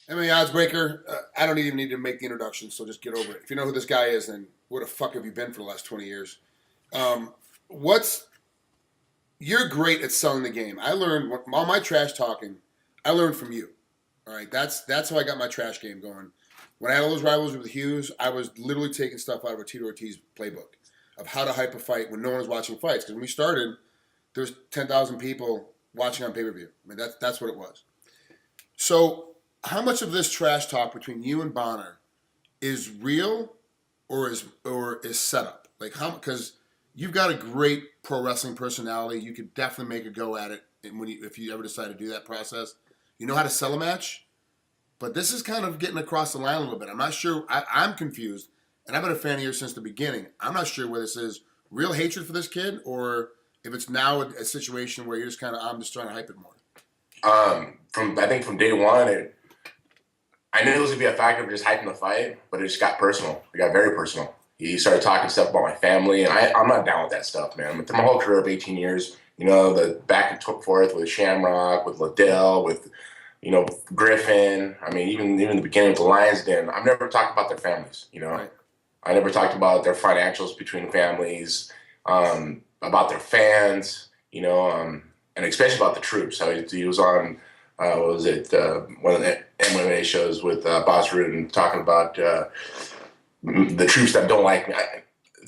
MMAOddsBreaker, I don't even need to make the introduction, so just get over it. If you know who this guy is, then where the fuck have you been for the last 20 years? Um, what's You're great at selling the game. I learned all my trash talking. I learned from you. All right, that's how I got my trash game going. When I had all those rivals with Hughes, I was literally taking stuff out of a Tito Ortiz playbook of how to hype a fight when no one was watching fights. Because when we started, there was 10,000 people watching on pay-per-view. I mean, that's what it was. So, how much of this trash talk between you and Bonnar is real, or is set up? Like how? Because you've got a great pro wrestling personality. You could definitely make a go at it. And if you ever decide to do that process, you know how to sell a match. But this is kind of getting across the line a little bit. I'm not sure. I'm confused, and I've been a fan of yours since the beginning. I'm not sure whether this is real hatred for this kid or if it's now a situation where you're just kind of, I'm just trying to hype it more. From day one, I knew it was gonna be a factor of just hyping the fight, but it just got personal. It got very personal. He started talking stuff about my family, and I'm not down with that stuff, man. Through my whole career of 18 years, the back and forth with Shamrock, with Liddell, with Griffin. I mean, even the beginning with the Lions Den, I've never talked about their families. Right. I never talked about their financials between families, about their fans, and especially about the troops. How he was on, what was it, one of the MMA shows with Boss Rudin talking about the troops that don't like me.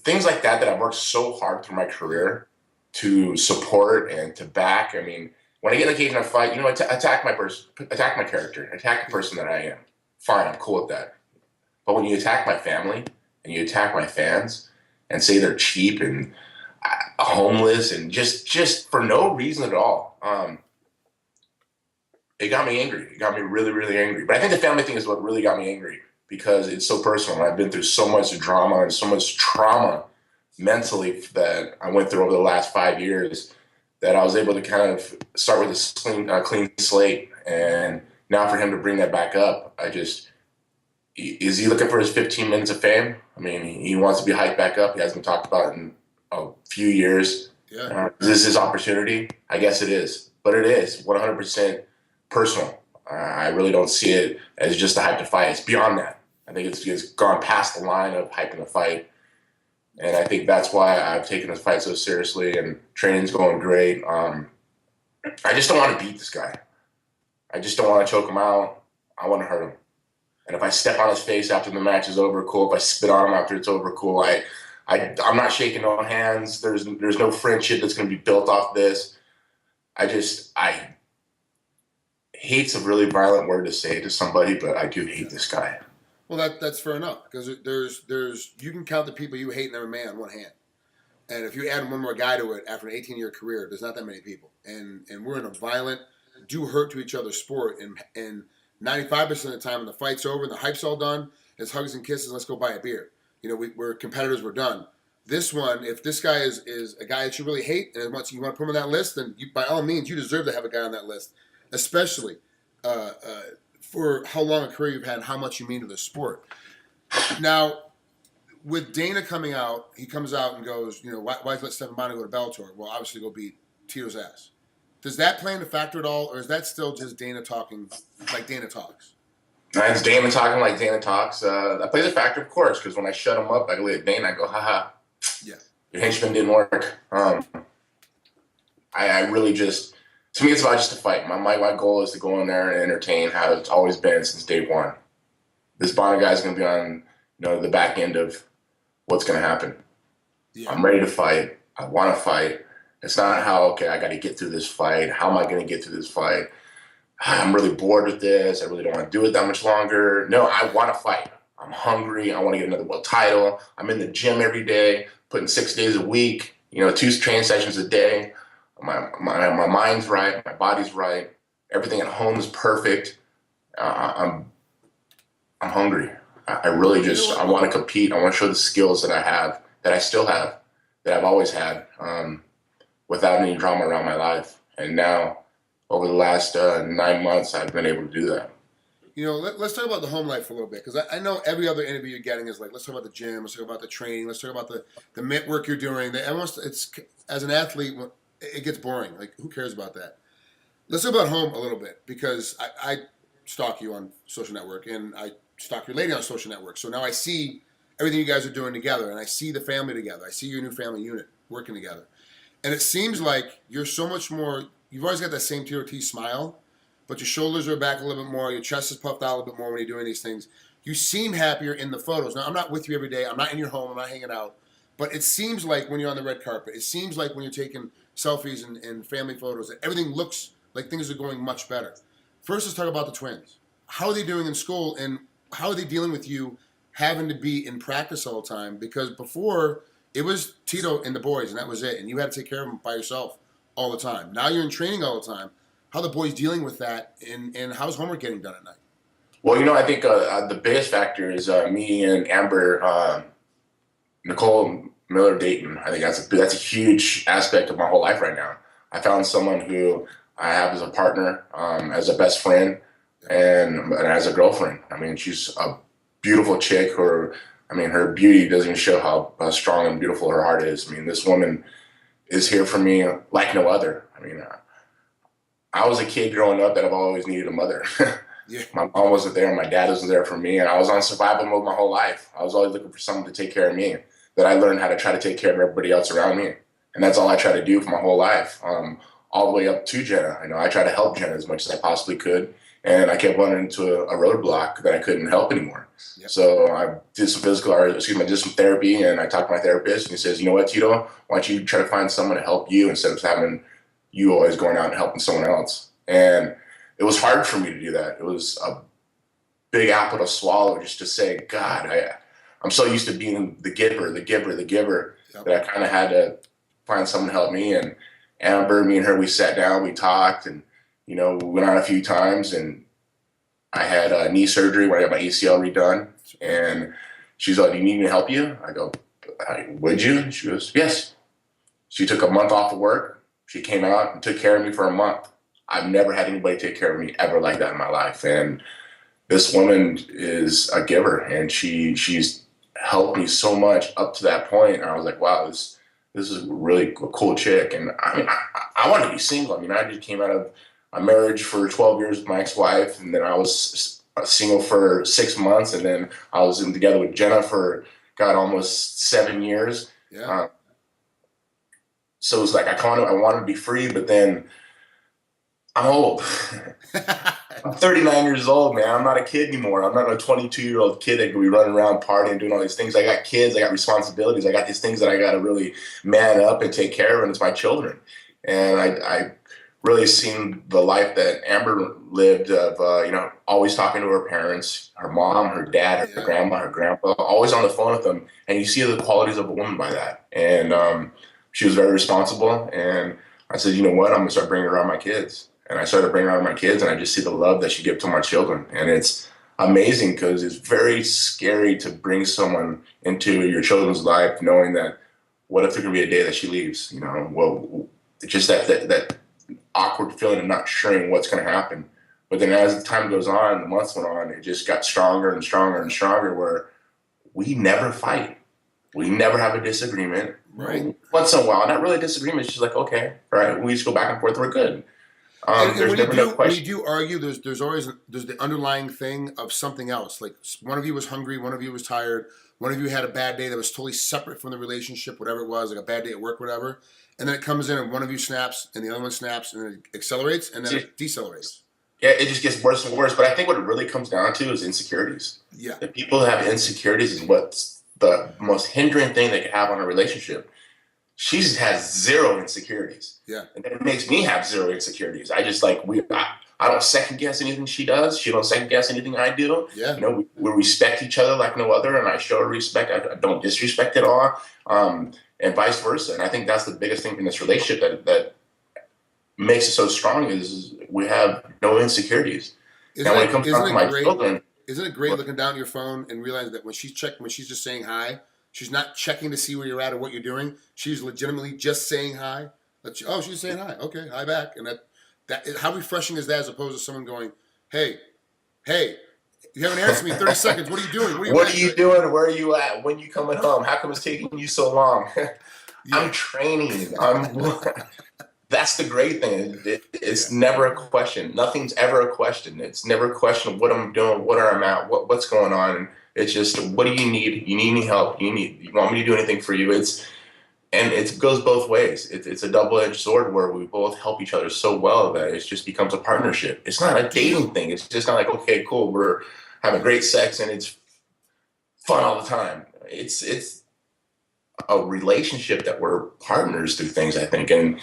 Things like that I've worked so hard through my career to support and to back. I mean, when I get in the cage and I fight, attack my character, attack the person that I am. Fine, I'm cool with that. But when you attack my family and you attack my fans and say they're cheap and homeless and just for no reason at all, it got me angry. It got me really, really angry. But I think the family thing is what really got me angry because it's so personal. I've been through so much drama and so much trauma mentally that I went through over the last 5 years that I was able to kind of start with a clean slate. And now for him to bring that back up, is he looking for his 15 minutes of fame? I mean, he wants to be hyped back up. He hasn't been talked about in a few years. Yeah. Is this his opportunity? I guess it is. But it is 100% personal. I really don't see it as just a hype to fight. It's beyond that. I think it's gone past the line of hyping the fight. And I think that's why I've taken this fight so seriously, and training's going great. I just don't want to beat this guy. I just don't want to choke him out. I want to hurt him. And if I step on his face after the match is over, cool. If I spit on him after it's over, cool. I'm not shaking no hands. There's no friendship that's going to be built off this. I hate's a really violent word to say to somebody, but I do hate this guy. Well, that's fair enough because there's you can count the people you hate in MMA on one hand, and if you add one more guy to it after an 18-year career, there's not that many people, and we're in a violent, do hurt to each other sport, and 95% of the time when the fight's over and the hype's all done, it's hugs and kisses. Let's go buy a beer. We're competitors. We're done. This one, if this guy is a guy that you really hate and once you want to put him on that list, then by all means you deserve to have a guy on that list, especially. For how long a career you've had and how much you mean to the sport. Now, with Dana coming out, he comes out and goes, why let Stephan Bonnar go to Bellator? Well, obviously go beat Tito's ass. Does that play into factor at all, or is that still just Dana talking like Dana talks? It's Dana talking like Dana talks. That plays a factor, of course, because when I shut him up, I look at Dana, I go, haha, yeah, your henchman didn't work. I really just... To me, it's about just a fight. My goal is to go in there and entertain how it's always been since day one. This Bonner guy is going to be on, the back end of what's going to happen. Yeah. I'm ready to fight. I want to fight. It's not I got to get through this fight. How am I going to get through this fight? I'm really bored with this. I really don't want to do it that much longer. No, I want to fight. I'm hungry. I want to get another world title. I'm in the gym every day, putting 6 days a week, 2 training sessions a day. My mind's right, my body's right, everything at home is perfect. I'm hungry. I really I want to compete. I want to show the skills that I have, that I still have, that I've always had, without any drama around my life. And now, over the last 9 months, I've been able to do that. Let's talk about the home life for a little bit, because I know every other interview you're getting is like, let's talk about the gym, let's talk about the training, let's talk about the mitt work you're doing. It's as an athlete, it gets boring. Like, who cares about that? Let's talk about home a little bit, because I stalk you on social network, and I stalk your lady on social network. So now I see everything you guys are doing together, and I see the family together. I see your new family unit working together. And it seems like you're so much more, you've always got that same Tito Ortiz smile, but your shoulders are back a little bit more, your chest is puffed out a little bit more when you're doing these things. You seem happier in the photos. Now, I'm not with you every day. I'm not in your home. I'm not hanging out. But it seems like when you're on the red carpet, it seems like when you're taking selfies and family photos, that everything looks like things are going much better. First, let's talk about the twins. How are they doing in school, and how are they dealing with you having to be in practice all the time? Because before, it was Tito and the boys, and that was it. And you had to take care of them by yourself all the time. Now you're in training all the time. How are the boys dealing with that, and how's homework getting done at night? Well, I think the biggest factor is me and Amber, Nicole Miller Dayton. I think that's a huge aspect of my whole life right now. I found someone who I have as a partner, as a best friend, and as a girlfriend. I mean, she's a beautiful chick. Her beauty doesn't even show how strong and beautiful her heart is. I mean, this woman is here for me like no other. I mean, I was a kid growing up that I've always needed a mother. Yeah. My mom wasn't there, my dad wasn't there for me, and I was on survival mode my whole life. I was always looking for someone to take care of me. That I learned how to try to take care of everybody else around me, and that's all I try to do for my whole life, all the way up to Jenna. I try to help Jenna as much as I possibly could, and I kept running into a roadblock that I couldn't help anymore. Yep. So I did some did some therapy, and I talked to my therapist, and he says, you know what, Tito, why don't you try to find someone to help you instead of having you always going out and helping someone else? And it was hard for me to do that. It was a big apple to swallow just to say, God, I'm so used to being the giver, yep, that I kind of had to find someone to help me. And Amber, me and her, we sat down, we talked, and, we went out a few times, and I had knee surgery where I got my ACL redone. And she's like, do you need me to help you? I go, would you? And she goes, yes. She took a month off of work. She came out and took care of me for a month. I've never had anybody take care of me ever like that in my life. And this woman is a giver, and she's helped me so much up to that point. And I was like, wow, this is really a cool chick. And I wanted to be single. I just came out of a marriage for 12 years with my ex-wife, and then I was single for 6 months, and then I was together with Jenna for, almost 7 years. Yeah. So it was like I wanted to be free, but then I'm old. I'm 39 years old, man. I'm not a kid anymore. I'm not a 22-year-old kid that could be running around partying, doing all these things. I got kids. I got responsibilities. I got these things that I got to really man up and take care of, and it's my children. And I really seen the life that Amber lived of, always talking to her parents, her mom, her dad, her grandma, her grandpa, always on the phone with them. And you see the qualities of a woman by that. And she was very responsible. And I said, you know what? I'm going to start bringing around my kids. And I started bringing around my kids, and I just see the love that she gives to my children. And it's amazing because it's very scary to bring someone into your children's life knowing that what if there could be a day that she leaves? Just that awkward feeling of not sure what's going to happen. But then as the time goes on, the months went on, it just got stronger and stronger and stronger, where we never fight. We never have a disagreement. Right. Once in a while, not really a disagreement. It's just like, okay, all right, we just go back and forth. We're good. And when you do argue, there's always the underlying thing of something else. Like one of you was hungry, one of you was tired, one of you had a bad day that was totally separate from the relationship, whatever it was, like a bad day at work, whatever. And then it comes in, and one of you snaps, and the other one snaps, and then it accelerates, and then it decelerates. Yeah, it just gets worse and worse. But I think what it really comes down to is insecurities. Yeah. If people have insecurities is what's the most hindering thing they can have on a relationship. She has zero insecurities. Yeah. And it makes me have zero insecurities. I just I don't second guess anything she does. She don't second guess anything I do. Yeah. We respect each other like no other, and I show her respect. I don't disrespect at all. And vice versa. And I think that's the biggest thing in this relationship that makes it so strong is we have no insecurities. Now when it comes down to my children. Isn't it great looking down at your phone and realizing that when she's just saying hi, she's not checking to see where you're at or what you're doing. She's legitimately just saying hi. She's saying hi. Okay, hi back. And how refreshing is that as opposed to someone going, hey, you haven't answered me in 30 seconds. What are you doing? What are you doing? Where are you at? When you coming home? How come it's taking you so long? I'm training. That's the great thing. It's never a question. Nothing's ever a question. It's never a question of what I'm doing, what I'm at, what's going on. It's just, what do you need? You need any help? You want me to do anything for you? And it goes both ways. It's a double-edged sword where we both help each other so well that it just becomes a partnership. It's not a dating thing. It's just not like, okay, cool, we're having great sex and it's fun all the time. It's a relationship that we're partners through things, I think. And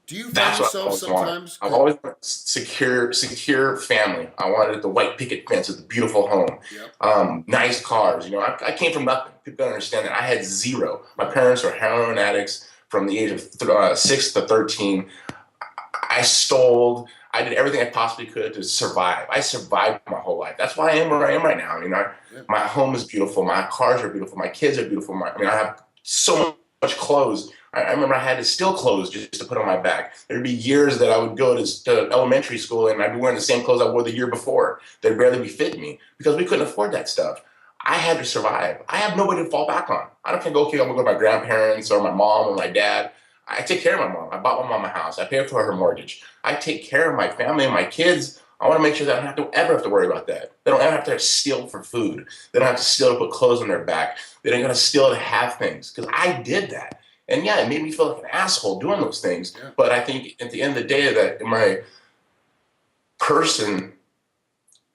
do you find that's what yourself sometimes? I've always wanted secure family. I wanted the white picket fence with the beautiful home, nice cars. You know, I came from nothing. People don't understand that. I had zero. My parents were heroin addicts from the age of 6 to 13. I stole. I did everything I possibly could to survive. I survived my whole life. That's why I am where I am right now. I mean, my home is beautiful. My cars are beautiful. My kids are beautiful. I have so much clothes. I remember I had to steal clothes just to put on my back. There'd be years that I would go to elementary school and I'd be wearing the same clothes I wore the year before. They'd barely be fitting me because we couldn't afford that stuff. I had to survive. I have nobody to fall back on. I don't think, okay, I'm going to go to my grandparents or my mom or my dad. I take care of my mom. I bought my mom a house. I pay for her mortgage. I take care of my family and my kids. I want to make sure that I don't have to worry about that. They don't ever have to steal for food. They don't have to steal to put clothes on their back. They don't have to steal to have things, because I did that. And yeah, it made me feel like an asshole doing those things. Yeah. But I think at the end of the day that my person,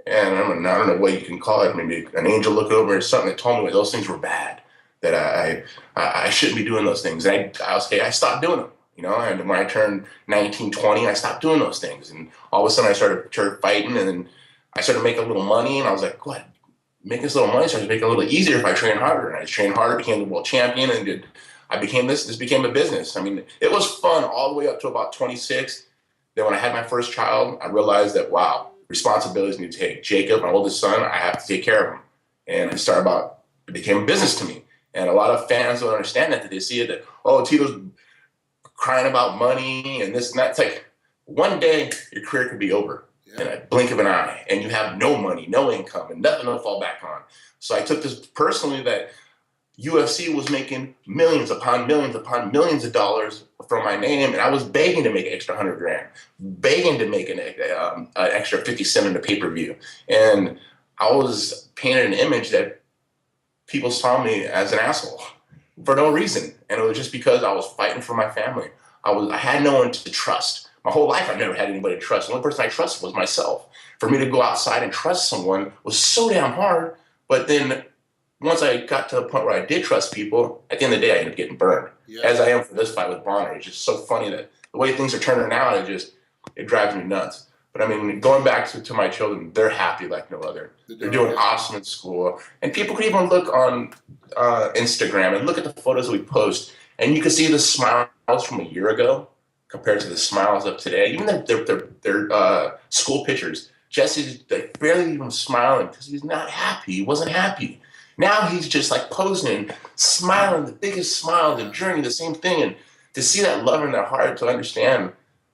and I don't know what you can call it, maybe an angel looked over or something that told me that those things were bad, that I shouldn't be doing those things. And I stopped doing them. You know, and when I turned 19, 20, I stopped doing those things. And all of a sudden I started fighting, and then I started making a little money, and I was like, what? Making this little money started to make it a little easier if I train harder. And I trained harder, became the world champion, and I became this became a business. I mean, it was fun all the way up to about 26. Then when I had my first child, I realized that, wow, responsibilities need to take. Jacob, my oldest son, I have to take care of him. And it became a business to me. And a lot of fans don't understand that they see it that, oh, Tito's crying about money and this and that. It's like, one day your career could be over in a blink of an eye, and you have no money, no income, and nothing to fall back on. So I took this personally, that UFC was making millions upon millions upon millions of dollars from my name, and I was begging to make an extra $100,000, begging to make an extra 50 cents in the pay-per-view. And I was painted an image that people saw me as an asshole for no reason. And it was just because I was fighting for my family. I had no one to trust. My whole life, I've never had anybody to trust. The only person I trusted was myself. For me to go outside and trust someone was so damn hard. But then once I got to the point where I did trust people, at the end of the day, I ended up getting burned. Yeah. As I am for this fight with Bonnar. It's just so funny that the way things are turning out, it drives me nuts. But I mean, going back to my children, they're happy like no other. They're doing awesome in school. And people can even look on Instagram and look at the photos we post, and you can see the smiles from a year ago compared to the smiles of today. Even their school pictures. Jesse's like barely even smiling because he's not happy. He wasn't happy. Now he's just like posing, smiling, the biggest smile, the journey, the same thing. And to see that love in their heart, to understand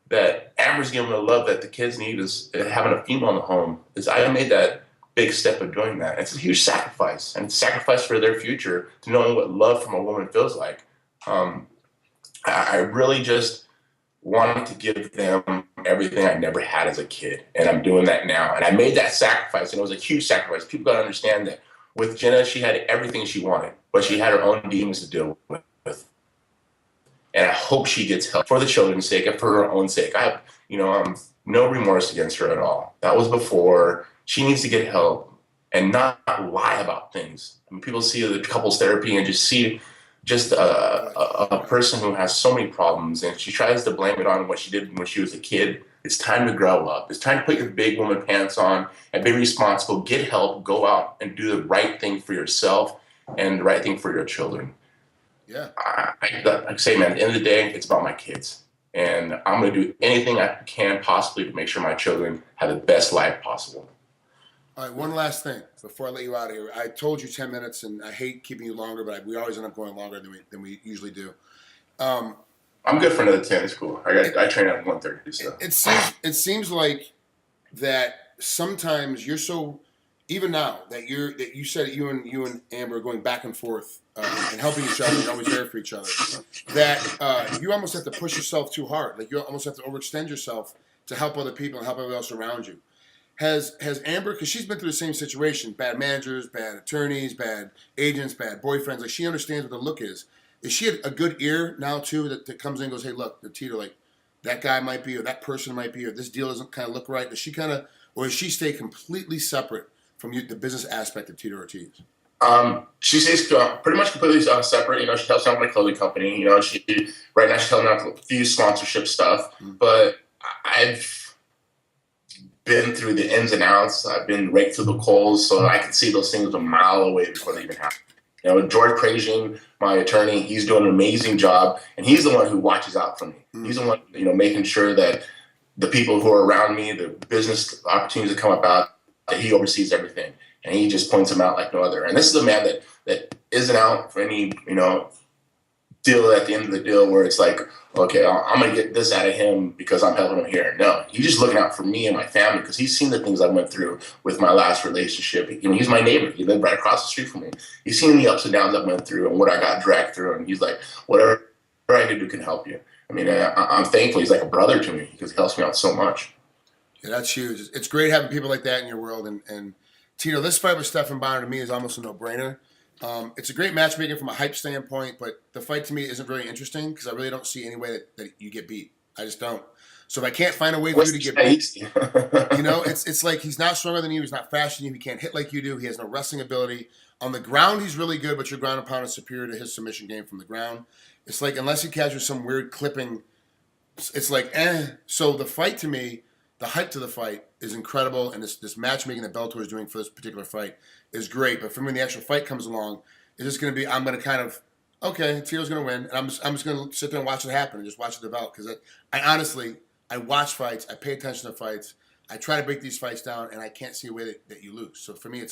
that Amber's giving the love that the kids need is having a female in the home. I made that big step of doing that. It's a huge sacrifice, and it's a sacrifice for their future, to knowing what love from a woman feels like. I really just wanted to give them everything I never had as a kid, and I'm doing that now. And I made that sacrifice, and it was a huge sacrifice. People got to understand that with Jenna, she had everything she wanted, but she had her own demons to deal with. And I hope she gets help for the children's sake and for her own sake. I have, no remorse against her at all. That was before. She needs to get help and not lie about things. I mean, people see the couples therapy and just see a person who has so many problems, and she tries to blame it on what she did when she was a kid. It's time to grow up. It's time to put your big woman pants on and be responsible, get help, go out and do the right thing for yourself and the right thing for your children. Yeah. I say, man, at the end of the day, it's about my kids. And I'm going to do anything I can possibly to make sure my children have the best life possible. All right, one last thing before I let you out of here. I told you 10 minutes, and I hate keeping you longer, but we always end up going longer than we usually do. I'm good for another 10. It's cool. I train at 130. So. It seems like that sometimes you're so even now that you said you and Amber are going back and forth and helping each other, you're always there for each other, that you almost have to push yourself too hard. Like you almost have to overextend yourself to help other people and help everybody else around you. Has Amber, because she's been through the same situation, bad managers, bad attorneys, bad agents, bad boyfriends, like she understands what the look is. Is she a good ear now too that comes in and goes, hey, look, the Tito, like that guy might be, or that person might be, or this deal doesn't kind of look right? Does she kind of, or does she stay completely separate from you, the business aspect of Tito Ortiz? She stays pretty much completely separate. You know, she helps me out with my clothing company. You know, right now she's helping out with a few sponsorship stuff. But I've been through the ins and outs. I've been raked through the coals, so I can see those things a mile away before they even happen. You know, George Prasian, my attorney, he's doing an amazing job, and he's the one who watches out for me. He's the one, you know, making sure that the people who are around me, the business opportunities that come about, that he oversees everything, and he just points them out like no other. And this is a man that isn't out for any, you know, deal at the end of the deal where it's like, okay, I'm going to get this out of him because I'm helping him here. No, he's just looking out for me and my family because he's seen the things I went through with my last relationship. You know, he's my neighbor. He lived right across the street from me. He's seen the ups and downs I went through and what I got dragged through. And he's like, whatever I can do can help you. I mean, I'm thankful. He's like a brother to me because he helps me out so much. Yeah, that's huge. It's great having people like that in your world. And Tito, this fight with Stephan Bonnar to me is almost a no-brainer. It's a great matchmaking from a hype standpoint, but the fight to me isn't very interesting because I really don't see any way that you get beat. I just don't. So if I can't find a way for you to get beat, you know, it's like he's not stronger than you. He's not faster than you. He can't hit like you do. He has no wrestling ability. On the ground, he's really good, but your ground and pound is superior to his submission game from the ground. It's like unless he catches some weird clipping, it's like, eh. So the fight to me, the hype to the fight is incredible, and this matchmaking that Bellator is doing for this particular fight is great. But for me, when the actual fight comes along, it's just going to be, I'm going to kind of, okay, Tito's going to win, and I'm just going to sit there and watch it happen and just watch it develop. Because I honestly, I watch fights, I pay attention to fights, I try to break these fights down, and I can't see a way that you lose. So for me,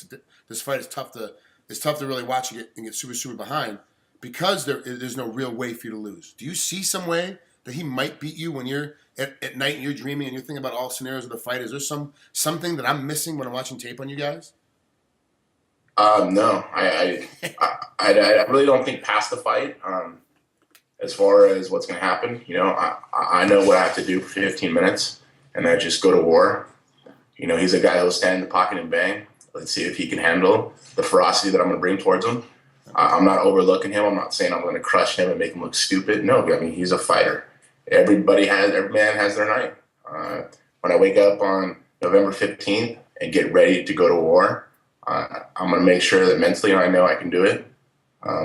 this fight is tough to really watch and get super, super behind because there's no real way for you to lose. Do you see some way that he might beat you when you're at night and you're dreaming and you're thinking about all scenarios of the fight? Is there something that I'm missing when I'm watching tape on you guys? No, I really don't think past the fight. As far as what's going to happen, you know, I know what I have to do for 15 minutes, and I just go to war. You know, he's a guy who'll stand in the pocket and bang. Let's see if he can handle the ferocity that I'm going to bring towards him. I'm not overlooking him. I'm not saying I'm going to crush him and make him look stupid. No, I mean, he's a fighter. Every man has their night. When I wake up on November 15th and get ready to go to war, I'm going to make sure that mentally I know I can do it.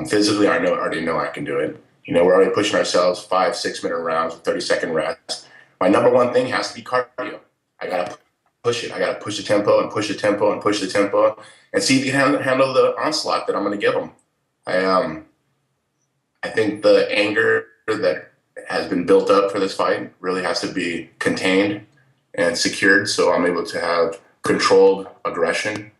Physically, I already know I can do it. You know, we're already pushing ourselves 5-6 minute rounds with 30-second rest. My number one thing has to be cardio. I got to push it. I got to push the tempo and push the tempo and push the tempo and see if he can handle the onslaught that I'm going to give him. I think the anger that has been built up for this fight really has to be contained and secured, so I'm able to have controlled aggression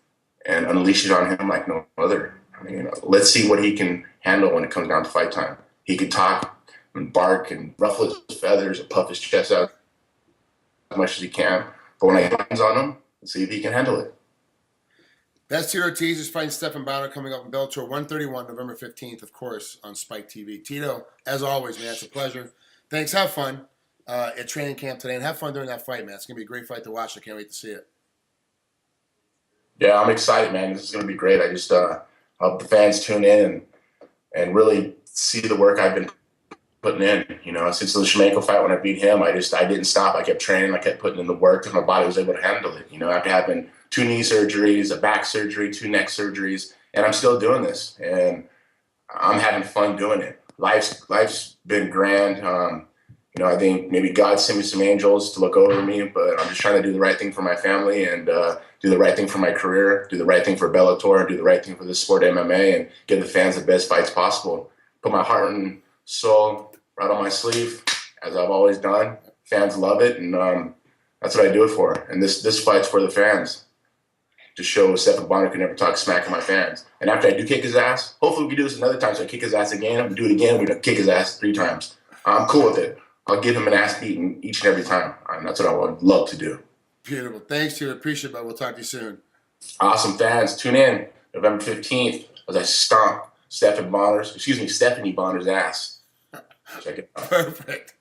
and unleash it on him like no other. I mean, you know, let's see what he can handle when it comes down to fight time. He can talk and bark and ruffle his feathers and puff his chest out as much as he can, but when I get hands on him, let's see if he can handle it. That's Tito Ortiz is fighting Stephan Bonnar coming up in Bellator 131, November 15th, of course, on Spike TV. Tito, as always, man, it's a pleasure. Thanks. Have fun at training camp today, and have fun during that fight, man. It's going to be a great fight to watch. I can't wait to see it. Yeah, I'm excited, man. This is going to be great. I just hope the fans tune in and really see the work I've been putting in. You know, since the Shlemenko fight when I beat him, I didn't stop. I kept training. I kept putting in the work because my body was able to handle it. You know, after having 2 knee surgeries, a back surgery, 2 neck surgeries, and I'm still doing this, and I'm having fun doing it. Life's been grand. You know, I think maybe God sent me some angels to look over me, but I'm just trying to do the right thing for my family and do the right thing for my career, do the right thing for Bellator, and do the right thing for the sport MMA, and give the fans the best fights possible. Put my heart and soul right on my sleeve, as I've always done. Fans love it, and that's what I do it for. And this fight's for the fans, to show Stephan Bonnar can never talk smack to my fans. And after I do kick his ass, hopefully we can do this another time, so I kick his ass again. I'm going to do it again. We're going to kick his ass 3 times. I'm cool with it. I'll give him an ass beating each and every time. And that's what I would love to do. Beautiful. Thanks, Tito. Appreciate it, but we'll talk to you soon. Awesome fans, tune in November 15th as I stomp Stephanie Bonner's ass. Check it out. Perfect.